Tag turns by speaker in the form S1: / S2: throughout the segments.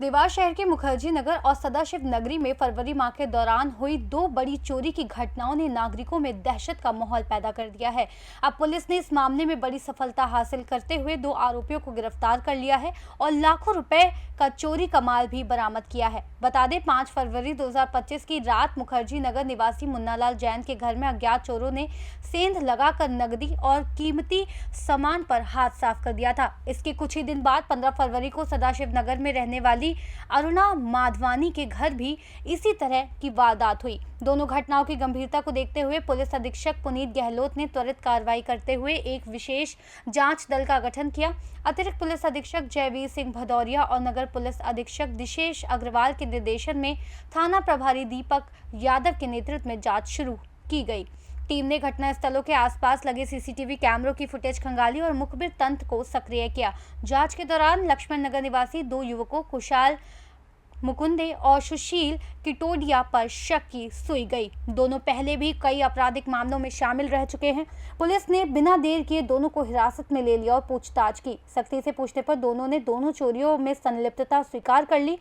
S1: देवास शहर के मुखर्जी नगर और सदाशिव नगरी में फरवरी माह के दौरान हुई 2 बड़ी चोरी की घटनाओं ने नागरिकों में दहशत का माहौल पैदा कर दिया है। अब पुलिस ने इस मामले में बड़ी सफलता हासिल करते हुए 2 आरोपियों को गिरफ्तार कर लिया है और लाखों रुपए का चोरी का माल भी बरामद किया है। बता दें 5 फरवरी 2025 की रात मुखर्जी नगर निवासी मुन्नालाल जैन के घर में अज्ञात चोरों ने सेंध लगाकर नकदी और कीमती सामान पर हाथ साफ कर दिया था। इसके कुछ ही दिन बाद 15 फरवरी को सदाशिव नगर में रहने वाली अरुणा माधवानी के घर भी इसी तरह की वारदात हुई। दोनों घटनाओं की गंभीरता को देखते हुए पुलिस अधीक्षक पुनीत गहलोत ने त्वरित कार्रवाई करते हुए एक विशेष जांच दल का गठन किया। अतिरिक्त पुलिस अधीक्षक जयवीर सिंह भदौरिया और नगर पुलिस अधीक्षक दिशेश अग्रवाल के निर्देशन में थाना प्रभारी दीपक यादव के नेतृत्व में जांच शुरू की गई। टीम ने घटना स्थलों के आसपास लगे सीसीटीवी कैमरों की फुटेज खंगाली और मुखबिर तंत्र को सक्रिय किया। जांच के दौरान लक्ष्मण नगर निवासी 2 युवकों कुशाल मुकुंदे और सुशील किटोडिया पर शक की सुई गई। दोनों पहले भी कई आपराधिक मामलों में शामिल रह चुके हैं। पुलिस ने बिना देर किए दोनों को हिरासत में ले लिया और पूछताछ की। सख्ती से पूछने पर दोनों ने दोनों चोरियों में संलिप्तता स्वीकार कर ली।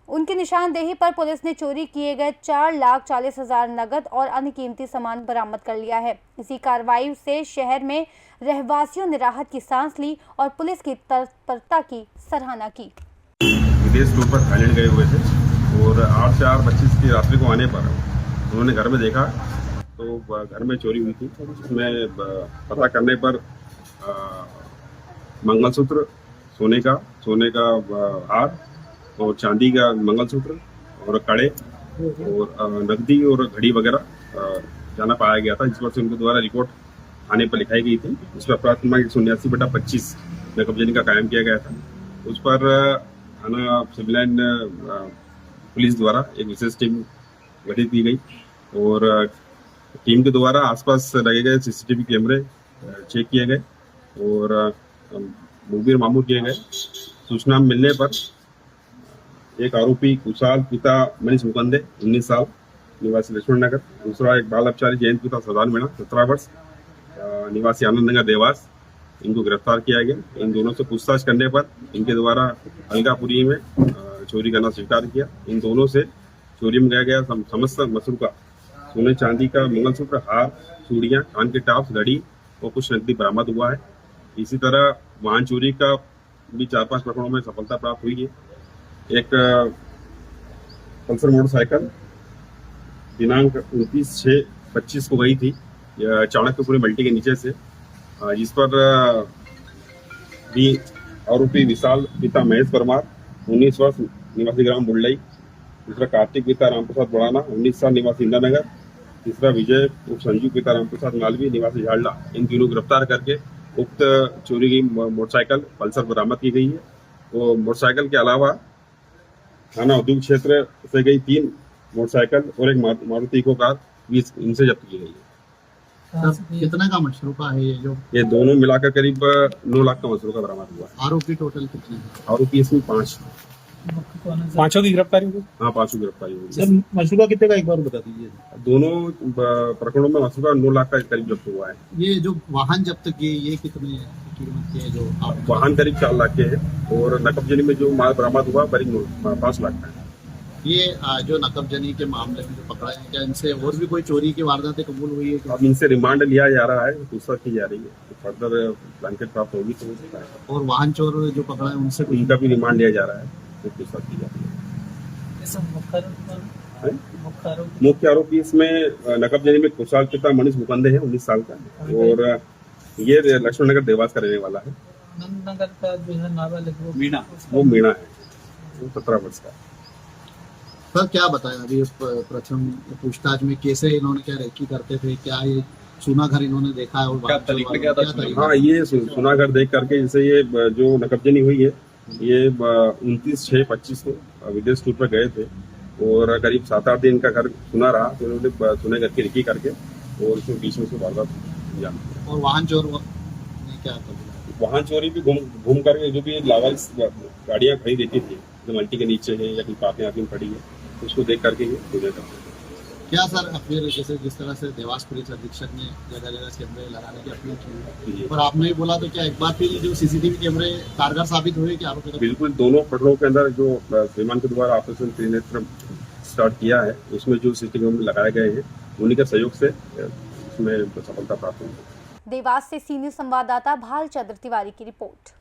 S1: उनकी निशानदेही पर पुलिस ने चोरी किए गए 4,40,000 नगद और अन्य कीमती सामान बरामद कर लिया है। इसी कार्रवाई से शहर में रहवासियों ने राहत की सांस ली और पुलिस की तत्परता की सराहना की।
S2: विदेश टूर पर थाईलैंड गए हुए थे और 8/4/25 की रात्रि को आने पर उन्होंने घर में देखा तो घर में चोरी हुई थी। उसमें पता करने पर मंगलसूत्र, सोने का हार और चांदी का मंगलसूत्र और कड़े और नकदी और घड़ी वगैरह जाना पाया गया था। इस पर से उनके द्वारा रिपोर्ट थाने पर लिखाई गई थी। उस पर अपराध क्रमांक 179/25 में कब्जे का कायम किया गया था। उस पर थाना सिविल लाइन पुलिस द्वारा एक विशेष टीम गठित की गई और टीम के द्वारा आसपास लगे गए सीसीटीवी कैमरे चेक किए गए और मुखबिर मामूर किए गए। सूचना मिलने पर एक आरोपी कुशाल पिता मनीष मुकुंदे 19 साल निवासी लक्ष्मण नगर, दूसरा एक बाल अपचारी जयंत पिता सरदार मीणा 17 वर्ष निवासी आनंद नगर देवास, इनको गिरफ्तार किया गया। इन दोनों से पूछताछ करने पर इनके द्वारा अलगापुरी में चोरी करना स्वीकार किया। इन दोनों से चोरी में गया समस्त मसरूका सोने चांदी का मंगलसूत्र, हार, चूड़ियां, कान के टॉप्स, घड़ी और कुछ नकदी बरामद हुआ है। इसी तरह वाहन चोरी का भी 4-5 प्रकरणों में सफलता प्राप्त हुई है। एक पल्सर मोटरसाइकिल दिनांक 29/6/25 को गई थी चाणक्यपुरी मल्टी के नीचे से, जिस पर भी आरोपी विशाल पिता महेश परमार 19 वर्ष निवासी ग्राम बुल्लई, दूसरा कार्तिक पिता रामप्रसाद बुढ़ाना 19 साल निवासी इंद्रनगर, तीसरा विजय संजू पिता रामप्रसाद मालवी निवासी झाड़ला, इन तीनों गिरफ्तार करके उक्त चोरी की मोटरसाइकिल पल्सर बरामद की गई है। तो मोटरसाइकिल के अलावा थाना उद्योग क्षेत्र से गई 3 मोटरसाइकिल और एक मारुति इको कार भी इनसे जब्त की गई है।
S3: कितना का मशरूका है ये
S2: दोनों मिलाकर करीब 9 लाख का मशरूका बरामद हुआ है।
S3: आरोपी टोटल कितने?
S2: आरोपी इसमें 5।
S4: पांचों की गिरफ्तारी हुई?
S2: हाँ, 5 गिरफ्तारी हुई।
S4: सर मशरूका कितने का एक बार बता दीजिए।
S2: दोनों प्रकरणों में मशरूका 9 लाख का करीब जब्त हुआ है।
S3: ये जो वाहन जब्त किए ये कितने कीमत के? जो
S2: वाहन करीब 4 लाख के है और नकबजनी में जो माल बरामद हुआ करीब 5 लाख का है।
S3: ये जो नकबजनी के मामले में जो पकड़ा है, क्या इनसे और भी कोई चोरी की वारदातें कबूल हुई है?
S2: अब इनसे रिमांड लिया जा रहा है, पूछताछ की जा रही है, तो फर्दर ब्लैंकेट प्राप्त होगी तो हो सकता है।
S3: और वाहन चोर जो पकड़ा है उनसे
S2: उनका भी रिमांड लिया जा रहा है, तो पूछताछ की जा रही है। मुख्य आरोपी इसमें नकबजनी में कुशाल पिता मनीष मुकुंदे है 19 साल का और ये लक्ष्मण नगर देवास का रहने वाला है।
S4: नगर का जो है नाबालिग
S2: वो मीणा है, वो 17 वर्ष का।
S3: सर क्या बताया अभी प्रथम पूछताछ में कैसे इन्होंने क्या रेकी करते थे? क्या ये सुना घर इन्होंने देखा है? और क्या तरीका?
S2: हाँ, ये सुना घर देख करके जैसे ये जो नकबजनी हुई है ये 29/6/25 को विदेश टूर पर गए थे और करीब 7-8 दिन का घर सुना रहा, तो उन्होंने सुने घर की रिकी करके और उसमें बीच में से वारदात अंजाम दिया।
S3: और वाहन चोर ने क्या कर?
S2: वाहन चोरी भी घूम करके जो भी लावारिस गाड़ियाँ खड़ी रहती थी जो मल्टी के नीचे है या कहीं पार्किंग खड़ी है, उसको देख करके ये पूजा करते थे।
S3: क्या सर फिर जैसे जिस तरह से देवास पुलिस अधीक्षक ने जगह जगह कैमरे लगाने की अपील की
S2: जी।
S3: और आपने ही बोला तो क्या एक बार फिर जो सीसीटीवी कैमरे कारगर साबित हुए कि आरोपी
S2: बिल्कुल दोनों पटरों के अंदर जो विमान के द्वारा ऑपरेशन त्रिनेत्र स्टार्ट किया है उसमें जो सीसीटीवी लगाए गए हैं उन्हीं के सहयोग से उसमें सफलता प्राप्त हुई है।
S1: देवास से सीनियर संवाददाता भालचंद्र तिवारी की रिपोर्ट।